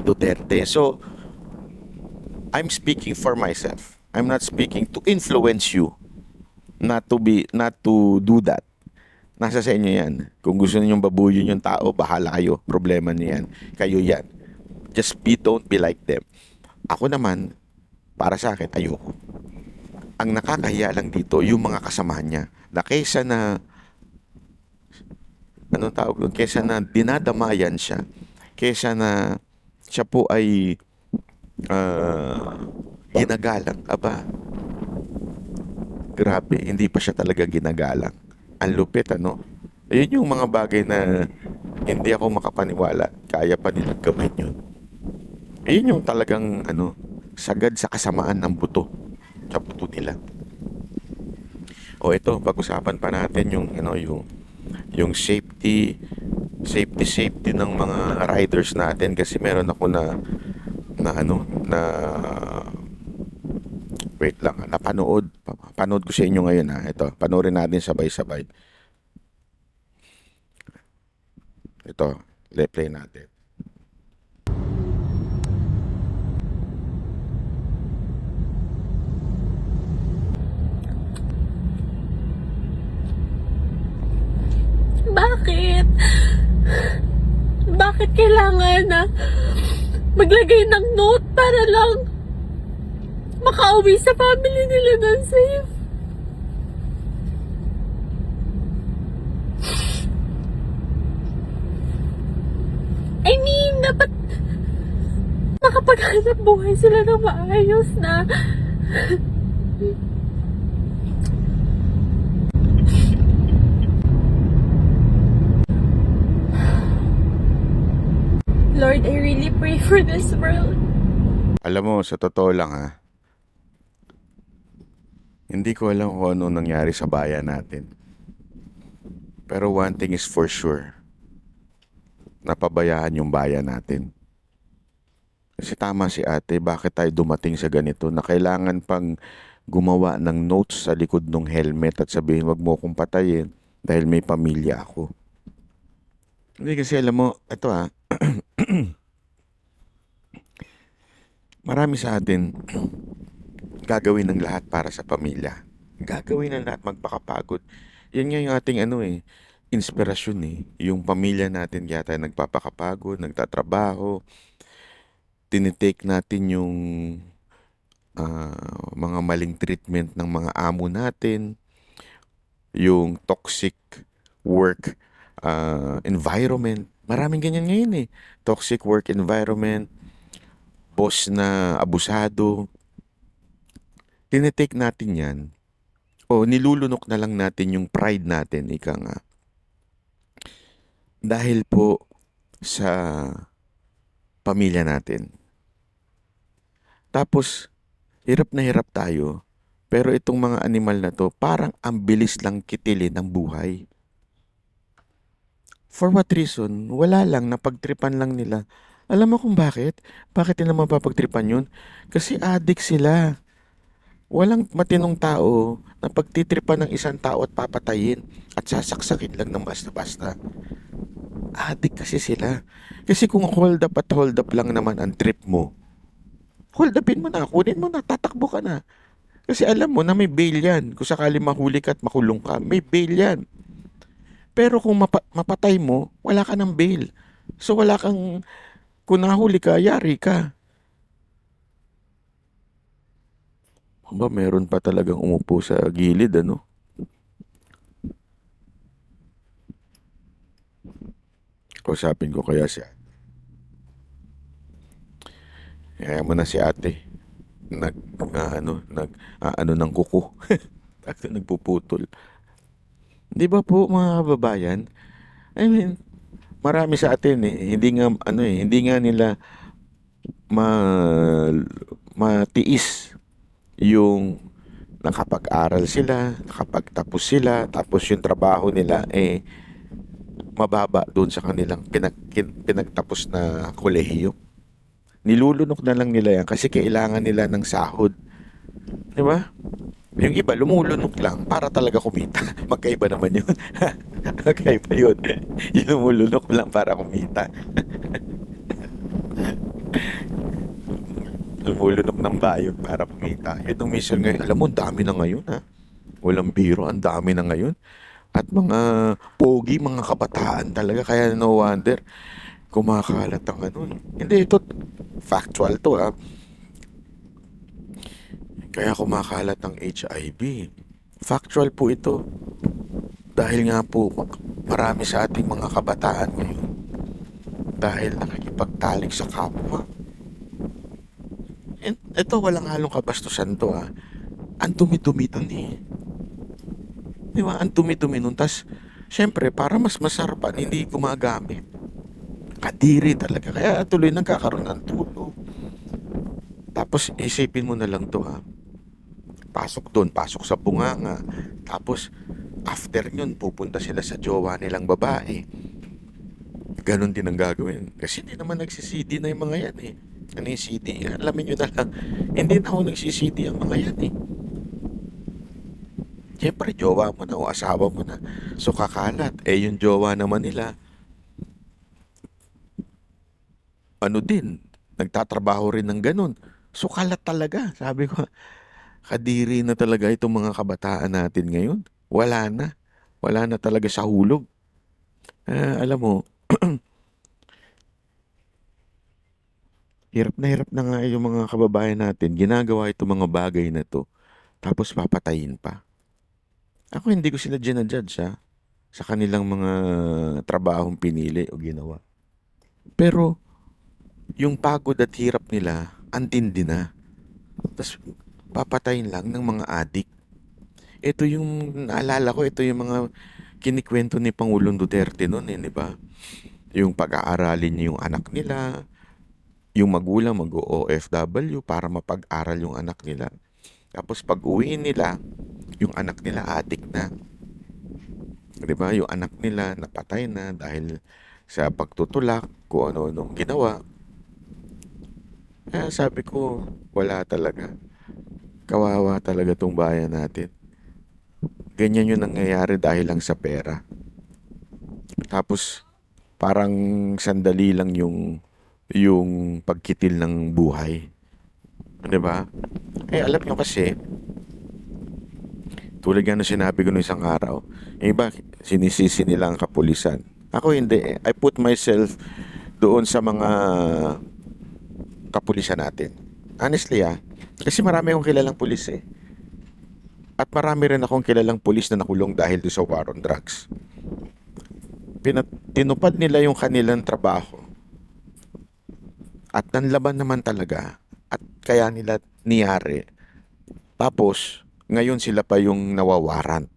Duterte. So, I'm speaking for myself. I'm not speaking to influence you not to do that. Nasa sa inyo yan. Kung gusto ninyong babuyin yung tao, bahala kayo. Problema niyo yan. Kayo yan. Don't be like them. Ako naman, para sa akin, ayoko. Ang nakakahiya lang dito, yung mga kasamahan niya, na kaysa na, anong tawag doon? Kaysa na dinadamayan siya, kaysa na siya po ay ginagalang. Aba, grabe, hindi pa siya talaga ginagalang. Ang lupit, ano? Ayun yung mga bagay na hindi ako makapaniwala. Kaya pa nilang gawin yun. Ayun yung talagang, ano, sagad sa kasamaan ng buto. Sa buto nila. O ito, pag-usapan pa natin yung, ano, yung safety ng mga riders natin kasi meron ako na wait lang, panood ko sa inyo ngayon ha. Ito, panoorin natin sabay-sabay. Ito, play natin. Bakit? Bakit kailangan na maglagay ng note para lang makauwi sa family nila ng safe? I mean, dapat makapaghanap buhay sila ng maayos na. Lord, I really pray for this world. Alam mo, sa totoo lang ha, hindi ko alam kung ano nangyari sa bayan natin. Pero one thing is for sure, napabayaan yung bayan natin. Kasi tama si ate, bakit tayo dumating sa ganito na kailangan pang gumawa ng notes sa likod ng helmet at sabihin wag mo akong patayin dahil may pamilya ako. Hindi kasi alam mo, ito ha, marami sa atin gagawin ng lahat para sa pamilya. Gagawin ng lahat, magpakapagod. Yan nga yung ating inspirasyon eh. Yung pamilya natin kaya tayo nagpapakapagod, nagtatrabaho, tinitake natin yung mga maling treatment ng mga amo natin, yung toxic work environment. Maraming ganyan ngayon eh. Toxic work environment, boss na abusado. Tinitake natin yan o nilulunok na lang natin yung pride natin, ika nga. Dahil po sa pamilya natin. Tapos, hirap na hirap tayo, Pero itong mga animal na to, parang ang bilis lang kitilin ng buhay. For what reason? Wala lang, napagtripan lang nila. Alam mo kung bakit? Bakit nila mapapagtripan yun? Kasi addict sila. Walang matinong tao na pagtitripan ng isang tao at papatayin at sasaksakin lang ng basta-basta. Addict kasi sila. Kasi kung hold up lang naman ang trip mo, hold upin mo na, kunin mo na, tatakbo ka na. Kasi alam mo na may bail yan. Kung sakali mahuli ka at makulong ka, may bail yan. Pero kung mapatay mo, wala ka ng bail. So wala kang, kung nahuli ka, yari ka. Aba, meron pa talagang umupo sa gilid, ano? Kausapin ko kaya siya. Kaya mo na si ate. Ano ng kuko. Nagpuputol. Di ba po mga kababayan? I mean, marami sa atin hindi nga nila ma matiis yung nakapag-aral sila, nakapagtapos sila, tapos yung trabaho nila mababa doon sa kanilang pinagtapos na kolehiyo. Nilulunok na lang nila yan kasi kailangan nila ng sahod. Di ba? Yung iba, lumulunok lang para talaga kumita. Magkaiba naman yun. Magkaiba yun. Yung lumulunok lang para kumita. Lumulunok ng bayot para kumita. Yun ang mission ngayon. Alam mo, ang dami na ngayon, ha? Walang biro, ang dami na ngayon. At mga pogi, mga kabataan talaga. Kaya no wonder, kumakalat ang ano. Hindi, ito, factual to, ha? Kaya kumakalat ang HIV. Factual po ito. Dahil nga po, marami sa ating mga kabataan ngayon. Dahil nakikipagtalik sa kapwa. And ito, walang halong kabastusan to, ha. Ang dumi-dumi dun eh. Di ba? Ang dumi-dumi nun. Tas, syempre, para mas masarapan, hindi gumagamit. Kadiri talaga. Kaya tuloy nagkakaroon ng tulog. Tapos, isipin mo na lang to, ha. Pasok doon, pasok sa bunganga. Tapos, after yun, pupunta sila sa jowa nilang babae. Ganon din ang gagawin. Kasi hindi naman nagsisidi na yung mga yan eh. Ano yung CD? Alamin nyo na lang. Hindi na ako nagsisidi ang mga yan eh. Siyempre, jowa mo na o asawa mo na. So, kakalat. Yung jowa naman nila, ano din, nagtatrabaho rin ng ganon. So, kalat talaga. Sabi ko, kadiri na talaga itong mga kabataan natin ngayon. Wala na. Wala na talaga sa hulog. Alam mo, hirap na nga yung mga kababayan natin. Ginagawa itong mga bagay na to. Tapos papatayin pa. Ako hindi ko sila ginajudge ha. Sa kanilang mga trabahong pinili o ginawa. Pero, yung pagod at hirap nila, antindi na. Tapos, papatayin lang ng mga adik. Ito yung, naalala ko, ito yung mga kinikwento ni Pangulong Duterte noon di ba? Yung pag-aaralin niya yung anak nila, yung magulang mag-OFW para mapag-aral yung anak nila. Tapos pag uwi nila, yung anak nila adik na. Di ba? Yung anak nila napatay na dahil sa pagtutulak, kung ano-anong ginawa. Kaya sabi ko, wala talaga. Kawawa talaga tong bayan natin. Ganyan yung nangyayari dahil lang sa pera. Tapos, parang sandali lang yung pagkitil ng buhay. Diba? Alam nyo kasi, tulad nga na sinabi ko nung isang araw, yung iba, sinisisi nila ang kapulisan. Ako hindi. I put myself doon sa mga kapulisan natin. Honestly kasi marami akong kilalang pulis eh. At marami rin akong kilalang pulis na nakulong dahil doon sa war on drugs. Tinupad nila yung kanilang trabaho. At nanlaban naman talaga. At kaya nila niyari. Tapos, ngayon sila pa yung nawawaran.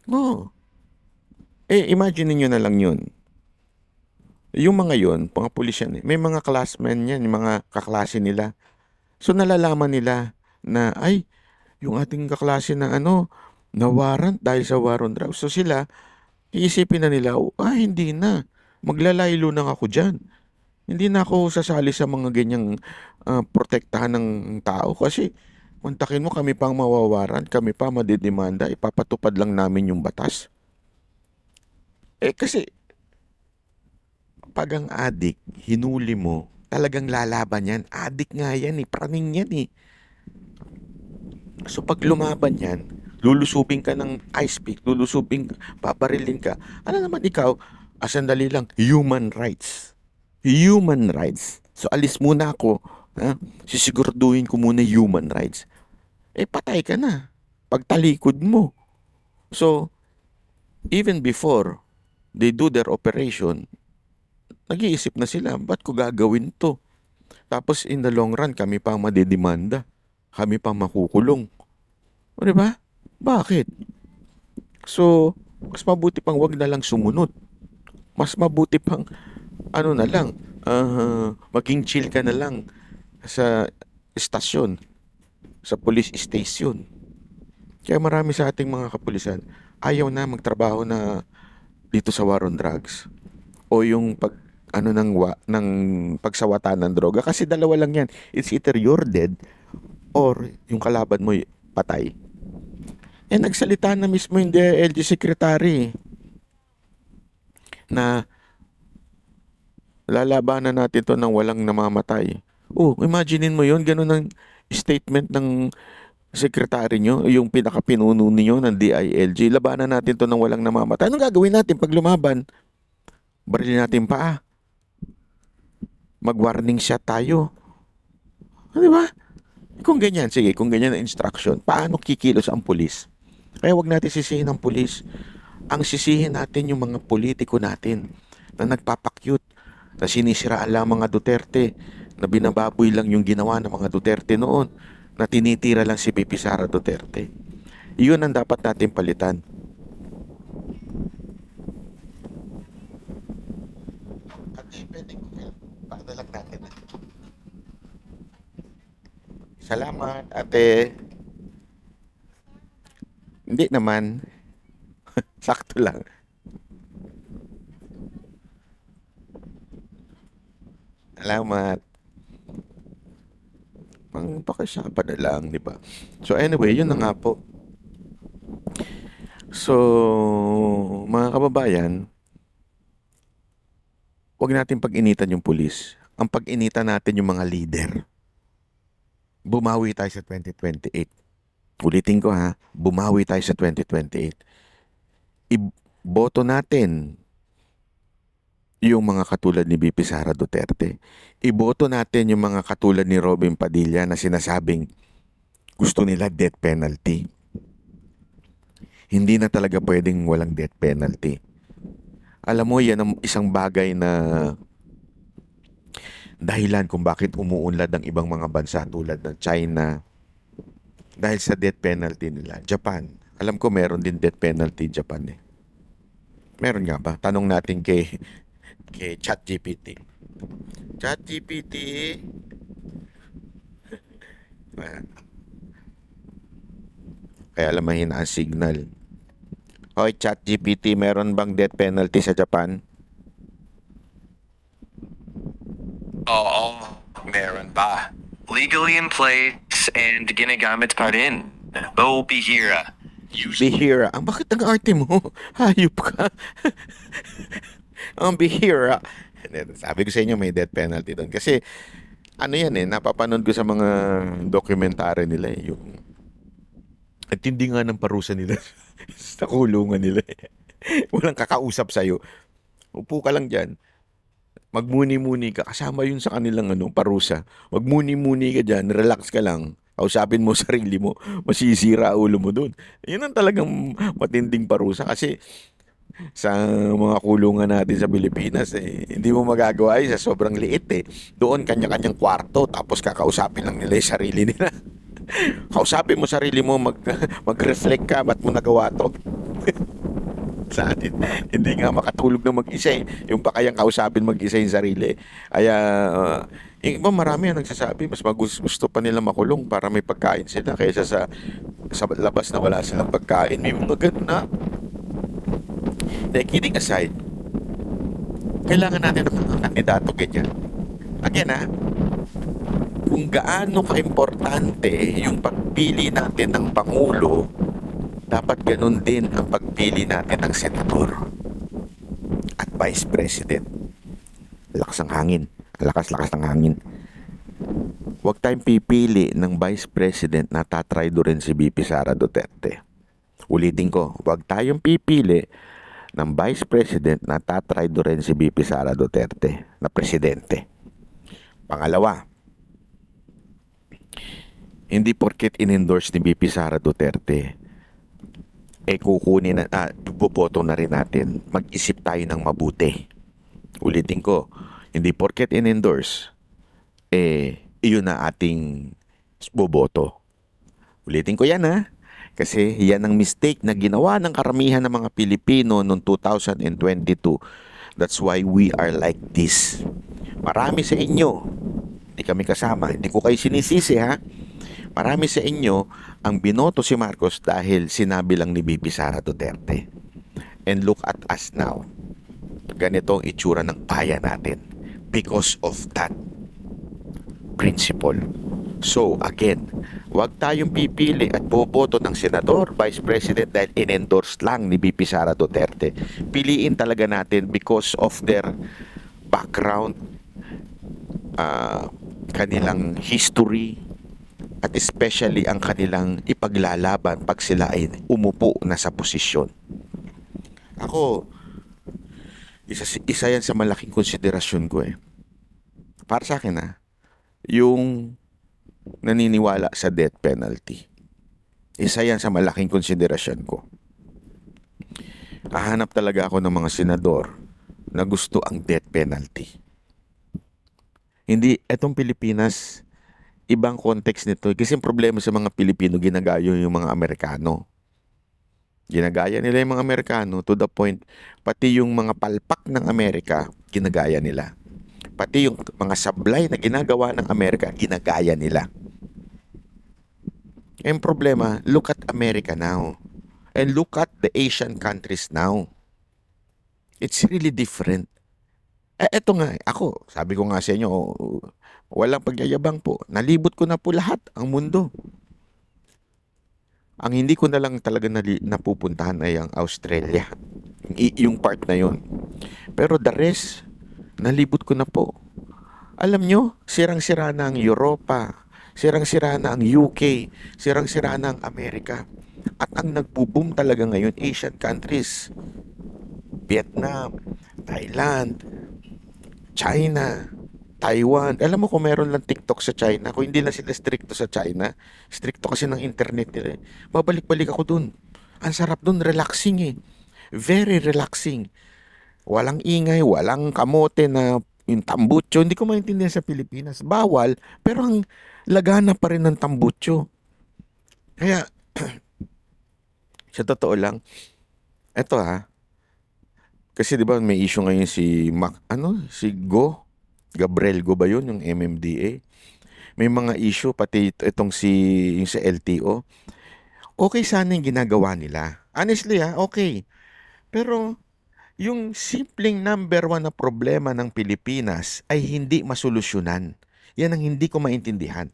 No. Imagine niyo na lang yun. Yung mga yun, mga pulis yan may mga classmen yan, yung mga kaklase nila. So nalalaman nila na ay yung ating kaklase na na warrant dahil sa war on drugs. So sila, iisipin na nila, hindi na. Maglalaylo na ako dyan. Hindi na ako sasali sa mga ganyang protektahan ng tao kasi kontakin mo kami pang mawawaran, kami pa madidemanda, ipapatupad lang namin yung batas. Kasi pag ang adik, hinuli mo, talagang lalaban yan. Adik nga yan praning yan So pag lumaban yan, lulusubing ka ng ice pick, babarilin ka. Ano naman ikaw, sandali lang, human rights. Human rights. So alis muna ako, sisiguraduhin ko muna human rights. Patay ka na. Pagtalikod mo. So, even before they do their operation, nag-iisip na sila, ba't ko gagawin to? Tapos in the long run, kami pa madidemanda. Kami pa makukulong. O diba? Bakit? So, mas mabuti pang wag na lang sumunod. Mas mabuti pang, na lang, maging chill ka na lang sa estasyon, sa police station. Kaya marami sa ating mga kapulisan, ayaw na magtrabaho na dito sa war on drugs. O yung ng pagsawata ng droga. Kasi dalawa lang yan. It's either you're dead or yung kalaban mo patay. Nagsalita na mismo yung DILG secretary na lalabanan natin to ng walang namamatay. Imaginein mo yun, ganun ang statement ng secretary nyo, yung pinakapinuno niyo ng DILG. Labanan natin to ng walang namamatay. Anong gagawin natin pag lumaban? Barilin natin pa. Mag-warning shot tayo. Di ba? Kung ganyan, sige, kung ganyan ang instruction, paano kikilos ang pulis? Kaya wag natin sisihin ang pulis. Ang sisihin natin yung mga politiko natin na nagpapakyut, na sinisiraan lang mga Duterte, na binababoy lang yung ginawa ng mga Duterte noon, na tinitira lang si BP Sara Duterte. Iyon ang dapat natin palitan. Paano lang natin? Salamat, ate. Hindi naman. Sakto lang. Salamat. Pakisapa na lang, di ba? So anyway, yun na nga po. So, mga kababayan, huwag natin pag-initan yung pulis. Ang pag-initan natin yung mga leader. Bumawi tayo sa 2028. Ulitin ko bumawi tayo sa 2028. Iboto natin yung mga katulad ni BP Sara Duterte. Iboto natin yung mga katulad ni Robin Padilla na sinasabing gusto nila death penalty. Hindi na talaga pwedeng walang death penalty. Alam mo, yan ang isang bagay na dahilan kung bakit umuunlad ang ibang mga bansa tulad ng China dahil sa death penalty nila. Japan, alam ko meron din death penalty Japan Meron nga ba? Tanong natin kay ChatGPT. ChatGPT. Kaya alam mahina ang signal. Hoy, ChatGPT, meron bang death penalty sa Japan? Oo, meron pa. Legally in place and ginagamit pa rin. Though bihira. Bihira. Bakit ang arte mo? Hayop ka. Ang bihira. Sabi ko sa inyo may death penalty doon. Kasi napapanood ko sa mga dokumentary nila yung at hindi nga ng parusa nila sa kulungan nila Walang kakausap sa'yo. Upo ka lang dyan. Magmuni-muni ka. Kasama yun sa kanilang parusa. Magmuni-muni ka dyan. Relax ka lang. Kausapin mo sarili mo. Masisira ulo mo dun. Yun ang talagang matinding parusa. Kasi sa mga kulungan natin sa Pilipinas, hindi mo magagawa yun sa sobrang liit Doon kanya-kanyang kwarto. Tapos kakausapin lang nila yung sarili nila. Kausapin mo sarili mo, mag-reflect ka, ba't mo nagawa to? sa atin. Hindi nga makatulog na mag-isa eh. Yung pa kayang kausapin mag-isa yung sarili. Kaya, yung iba marami ang nagsasabi, mas gusto pa nila makulong para may pagkain sila kaysa sa labas na wala silang pagkain. May mga ganun na. Kidding aside, kailangan natin ng mga kandidato ganyan. Again kung gaano kaimportante yung pagpili natin ng Pangulo, dapat ganun din ang pagpili natin ng Senador at Vice President. Lakas ng hangin. Lakas-lakas ng hangin. Huwag tayong pipili ng Vice President na tatraydo rin si VP Sara Duterte. Ulitin ko, huwag tayong pipili ng Vice President na tatraydo rin si VP Sara Duterte na Presidente. Pangalawa, hindi porket in-endorse ni VP Sara Duterte, kukunin na, boboto na rin natin. Mag-isip tayo ng mabuti. Ulitin ko, hindi porket in-endorse, iyon na ating boboto. Ulitin ko yan kasi yan ang mistake na ginawa ng karamihan ng mga Pilipino noong 2022. That's why we are like this. Marami sa inyo, hindi kami kasama, hindi ko kayo sinisisi Marami sa inyo ang binoto si Marcos dahil sinabi lang ni VP Sara Duterte. And look at us now. Ganito ang itsura ng bayan natin because of that principle. So again, huwag tayong pipili at boboto ng senador, vice president dahil in-endorse lang ni VP Sara Duterte. Piliin talaga natin because of their background, kanilang history, at especially ang kanilang ipaglalaban pag sila ay umupo na sa posisyon. Ako, isa yan sa malaking konsiderasyon ko Para sa akin yung naniniwala sa death penalty. Isa yan sa malaking konsiderasyon ko. Hahanap talaga ako ng mga senador na gusto ang death penalty. Hindi, etong Pilipinas, ibang context nito. Kasi yung problema sa mga Pilipino, ginagaya yung mga Amerikano. Ginagaya nila yung mga Amerikano to the point, pati yung mga palpak ng Amerika, ginagaya nila. Pati yung mga sablay na ginagawa ng Amerika, ginagaya nila. Yung problema, look at America now. And look at the Asian countries now. It's really different. Eto nga, ako, sabi ko nga sa inyo, walang pagyayabang po. Nalibot ko na po lahat ang mundo. Ang hindi ko na lang talaga napupuntahan ay ang Australia. Yung part na yon. Pero the rest, nalibot ko na po. Alam nyo, sirang-sira na ang Europa, sirang-sira na ang UK, sirang-sira na ang Amerika. At ang nagbo-boom talaga ngayon, Asian countries. Vietnam, Thailand, China, Taiwan. Alam mo kung meron lang TikTok sa China, kung hindi lang sila stricto sa China, stricto kasi ng internet nila. Babalik-balik ako dun. Ang sarap dun, relaxing Very relaxing. Walang ingay, walang kamote na yung tambutso. Hindi ko maintindihan sa Pilipinas. Bawal, pero ang lagana pa rin ng tambutso. Kaya, sa totoo lang, eto kasi 'di ba may issue ngayon si si Gabriel Go ba 'yun, yung MMDA. May mga issue pati itong yung sa LTO. Okay sana yung ginagawa nila. Honestly okay. Pero yung simpleng number one na problema ng Pilipinas ay hindi masolusyonan. Yan ang hindi ko maintindihan.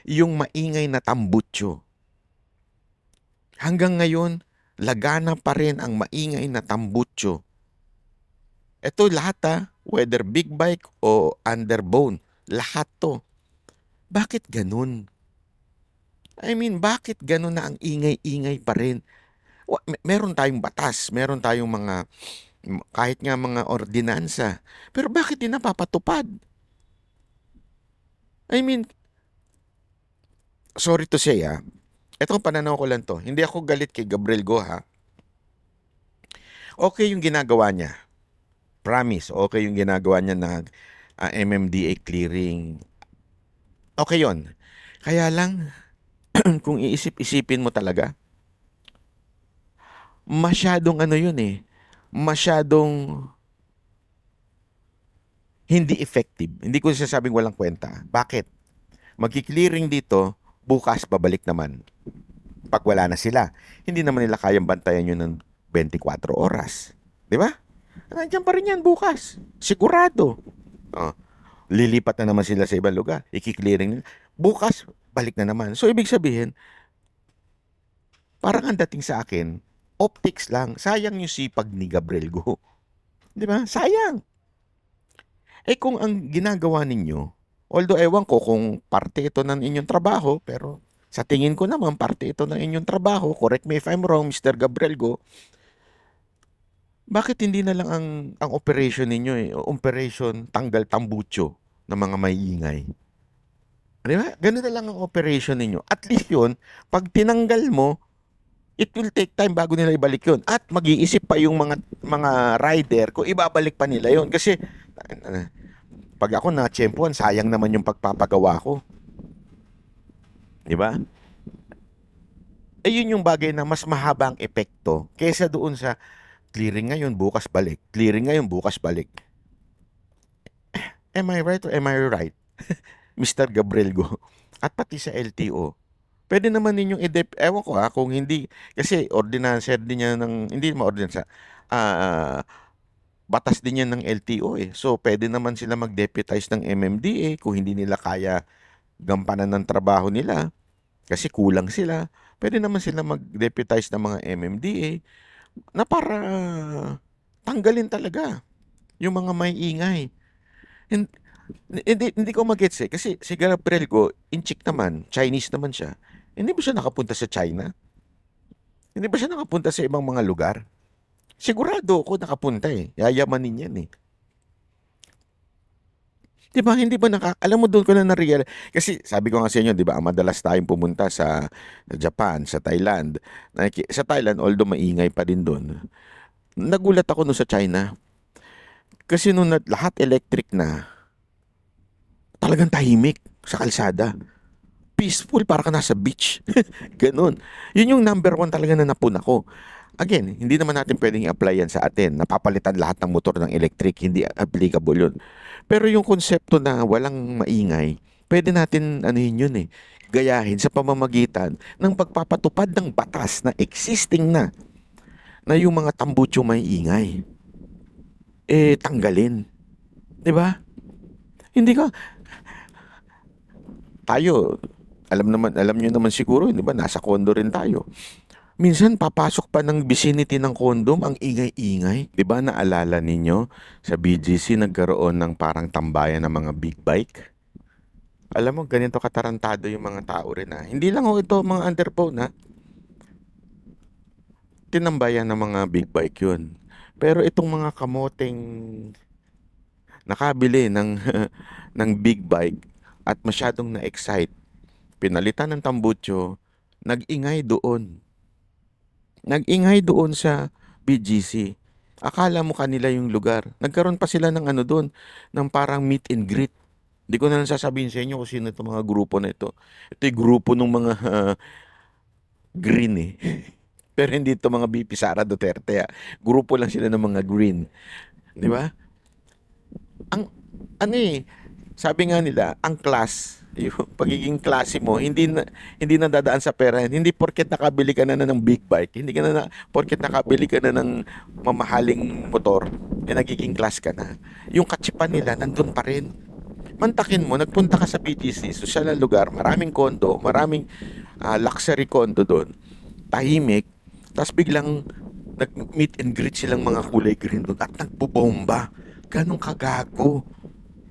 Yung maingay na tambutso. Hanggang ngayon, lagana pa rin ang maingay na tambutso. Ito lahat whether big bike o underbone, lahat to. Bakit ganun? I mean, bakit ganun na ang ingay-ingay pa rin? Meron tayong batas, meron tayong mga, kahit nga mga ordinansa. Pero bakit di napapatupad? I mean, sorry to say etong pananaw ko lang to. Hindi ako galit kay Gabriel Go Okay yung ginagawa niya. Promise, okay yung ginagawa niya na MMDA clearing. Okay yon. Kaya lang, kung iisip-isipin mo talaga, masyadong ano yun eh, masyadong hindi effective. Hindi ko sasabing walang kwenta. Bakit? Magki-clearing dito, bukas babalik naman. Pag wala na sila, hindi naman nila kayang bantayan yun ng 24 oras. Di ba? Nandiyan pa rin yan bukas. Sigurado. Oh, lilipat na naman sila sa ibang lugar. Iki-clearing nila. Bukas, balik na naman. So, ibig sabihin, parang ang dating sa akin, optics lang. Sayang yung sipag ni Gabriel Go. Di ba? Sayang. Eh kung ang ginagawa ninyo, although ewan ko kung parte ito ng inyong trabaho, pero sa tingin ko naman parte ito ng inyong trabaho, correct me if I'm wrong, Mr. Gabriel Go, bakit hindi na lang ang operation ninyo operation tanggal tambucho ng mga maiingay? Di ba? Ganun na lang ang operation ninyo. At least yun, pag tinanggal mo, it will take time bago nila ibalik yun. At mag-iisip pa yung mga rider kung ibabalik pa nila yun. Kasi, pag ako na-tsempuhan, sayang naman yung pagpapagawa ko. Di ba? Eh yun yung bagay na mas mahaba ang epekto kaysa doon sa clearing ngayon, bukas balik. Clearing ngayon, bukas balik. Am I right or am I right? Mr. Gabriel Go. At pati sa LTO. Pwede naman ninyong ewan ko kung hindi, kasi ordinansa din niya hindi naman ordinansa, batas din yan ng LTO eh. So, pwede naman sila mag-deputize ng MMDA kung hindi nila kaya gampanan ng trabaho nila kasi kulang sila. Pwede naman sila mag-deputize ng mga MMDA na para tanggalin talaga yung mga may ingay. Hindi ko mag-gets eh. Kasi si Gabriel Go, inchik naman, Chinese naman siya. Hindi ba siya nakapunta sa China? Hindi ba siya nakapunta sa ibang mga lugar? Sigurado ako nakapunta eh. Yayamanin yan eh. Di ba? Hindi ba alam mo doon ko na na-real. Kasi sabi ko nga sa inyo, di ba, madalas tayong pumunta sa Japan, sa Thailand. Sa Thailand, although maingay pa din doon. Nagulat ako no sa China. Kasi nung lahat electric na, talagang tahimik sa kalsada. Peaceful, para ka nasa beach. Ganun. Yun yung number one talaga na napuna ko. Again, hindi naman natin pwedeng i-apply yan sa atin. Napapalitan lahat ng motor ng electric. Hindi applicable yun. Pero yung konsepto na walang maingay, pwede natin yun eh, gayahin sa pamamagitan ng pagpapatupad ng batas na existing na yung mga tambucho may ingay. Eh, tanggalin. Di ba? Hindi ka. Tayo, alam nyo naman siguro, di ba? Nasa condo rin tayo. Minsan, papasok pa ng vicinity ng condom, ang ingay-ingay. Di ba, naalala ninyo, sa BGC, nagkaroon ng parang tambayan ng mga big bike? Alam mo, ganito katarantado yung mga tao rin Hindi lang ito, mga underphone Tinambayan ng mga big bike yun. Pero itong mga kamoteng nakabili ng, ng big bike at masyadong na-excite, pinalitan ng tambucho, nag-ingay doon. Nag-ingay doon sa BGC. Akala mo kanila yung lugar. Nagkaroon pa sila ng doon, ng parang meet and greet. Hindi ko na lang sasabihin sa inyo kung sino itong mga grupo na ito. Ito yung grupo ng mga green eh. Pero hindi ito mga BP Sara Duterte. Grupo lang sila ng mga green. Di ba? Sabi nga nila, ang class, yung pagiging klase mo, hindi na dadaan sa pera. Hindi porket nakabili ka na ng big bike, hindi ka na porket nakabili ka na ng mamahaling motor, nagiging class ka na. Yung katsipan nila, nandun pa rin. Mantakin mo, nagpunta ka sa BGC, social na lugar, maraming kondo, maraming luxury kondo doon. Tahimik, tapos biglang nag-meet and greet silang mga kulay green doon at nagbubomba. Ganong kagago.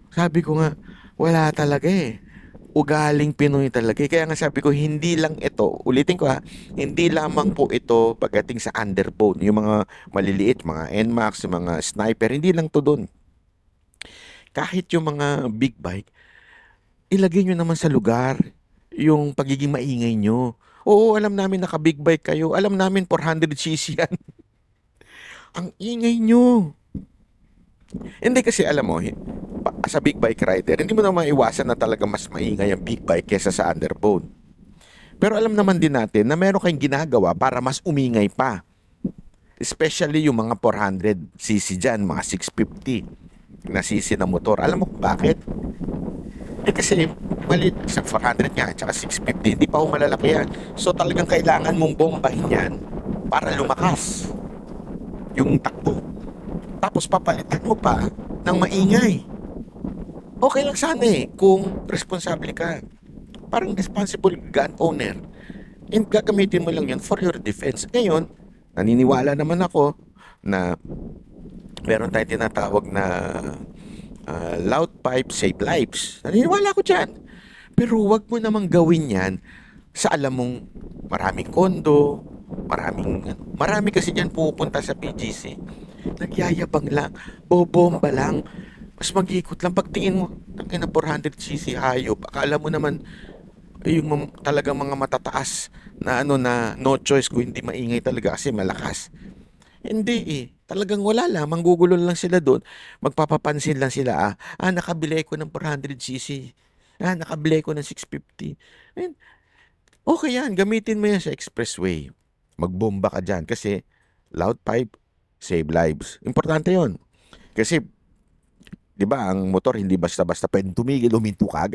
Sabi ko nga, wala talaga eh. Ugaling Pinoy talaga. Kaya nga sabi ko, hindi lang ito, ulitin ko hindi lamang po ito pagdating sa underbone. Yung mga maliliit, mga NMAX, yung mga sniper, hindi lang to doon. Kahit yung mga big bike, ilagay nyo naman sa lugar yung pagiging maingay nyo. Oo, alam namin naka-big bike kayo. Alam namin 400cc yan. Ang ingay nyo. Hindi kasi alam mo, sa big bike rider, hindi mo na maiwasan na talaga mas maingay ang big bike kesa sa underbone. Pero alam naman din natin na meron kayong ginagawa para mas umingay pa. Especially yung mga 400cc dyan, mga 650 na cc na motor. Alam mo kung bakit? Kasi maliit sa 400 nga, tsaka 650, hindi pa malalaki yan. So talagang kailangan mong bombahin yan para lumakas yung takbo. Tapos papalitan mo pa ng maingay. Okay lang sana kung responsable ka. Parang responsible gun owner. And gagamitin mo lang yan for your defense. Ngayon, naniniwala naman ako na meron tayong tinatawag na loud pipe save lives. Naniniwala ko dyan. Pero wag mo namang gawin yan sa alam mong maraming kondo, marami kasi dyan pupunta sa PGC. Nagyayabang lang, bobomba lang, mas mag-ikot lang. Pagtingin mo, tangin na 400cc hayop, akala mo naman yung talagang mga matataas na na no choice kung hindi maingay talaga kasi malakas. Hindi. Talagang wala lang. Manggugulo lang sila doon. Magpapapansin lang sila. Nakabili ko ng 400cc. Nakabili ko ng 650. And, okay yan. Gamitin mo yan sa expressway. Magbomba ka dyan. Kasi, loud pipe, save lives. Importante yon. Kasi, di ba, ang motor hindi basta-basta pwedeng tumigil, huminto ka,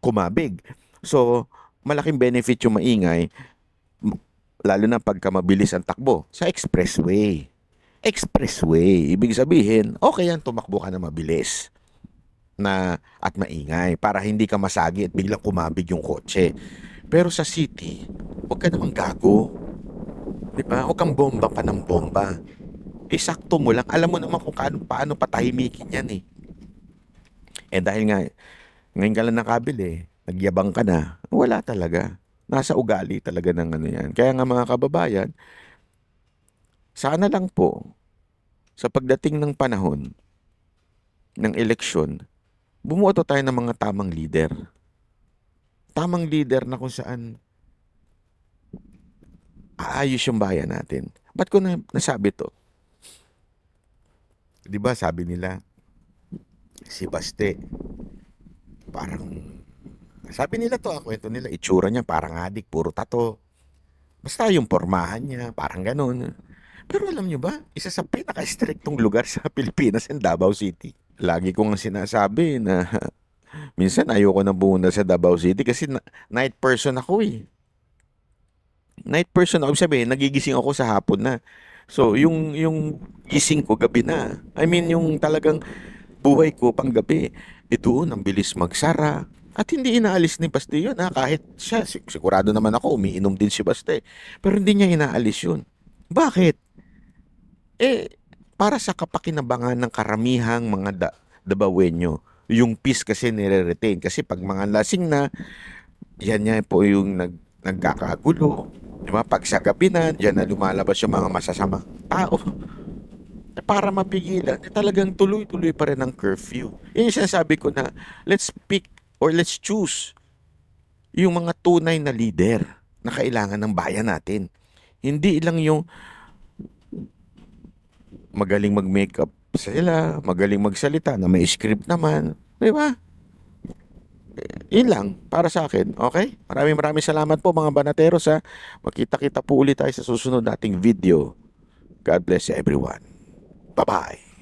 kumabig. So, malaking benefit yung maingay, lalo na pagka mabilis ang takbo sa expressway. Expressway, ibig sabihin, okay yan, tumakbo ka na mabilis at maingay para hindi ka masagi at biglang kumabig yung kotse. Pero sa city, huwag ka namang gago. Di ba? Huwag kang bomba pa ng bomba. Sakto mo lang. Alam mo naman kung paano patahimikin yan dahil nga, ngayon ka lang nakabili, nagyabang ka na, wala talaga. Nasa ugali talaga ng yan. Kaya nga mga kababayan, sana lang po, sa pagdating ng panahon ng eleksyon, bumuoto tayo ng mga tamang leader. Tamang leader na kung saan aayos yung bayan natin. Ba't ko nasabi to? Di ba sabi nila, si Baste, parang, sabi nila to, kwento nila, itsura niya parang adik, puro tato. Basta yung pormahan niya, parang ganun. Pero alam nyo ba, isa sa pinaka-strictong lugar sa Pilipinas ang Davao City. Lagi ko nga sinasabi na minsan ayoko na pumunta sa Davao City kasi night person ako Night person ako. Ibig sabihin, nagigising ako sa hapon na. So, yung gising ko gabi na. I mean, yung talagang buhay ko pang gabi. Ito, ang bilis magsara. At hindi inaalis ni Baste yun. Kahit siya, sigurado naman ako, umiinom din si Baste. Pero hindi niya inaalis yun. Bakit? Para sa kapakinabangan ng karamihang mga Davaoenyo, yung peace kasi nire-retain. Kasi pag mga lasing na, yan niya po yung nagkakagulo. Diba? Pag sa gabi na, yan na lumalabas yung mga masasamang tao. Para mapigilan, talagang tuloy-tuloy pa rin ang curfew. Yan yung sinasabi ko na, let's pick or let's choose yung mga tunay na leader na kailangan ng bayan natin. Hindi lang yung magaling mag-makeup sila, magaling magsalita na may script naman. Di ba? Yun lang para sa akin. Okay? Maraming salamat po mga banateros ha. Magkita-kita po ulit tayo sa susunod nating video. God bless everyone. Bye-bye.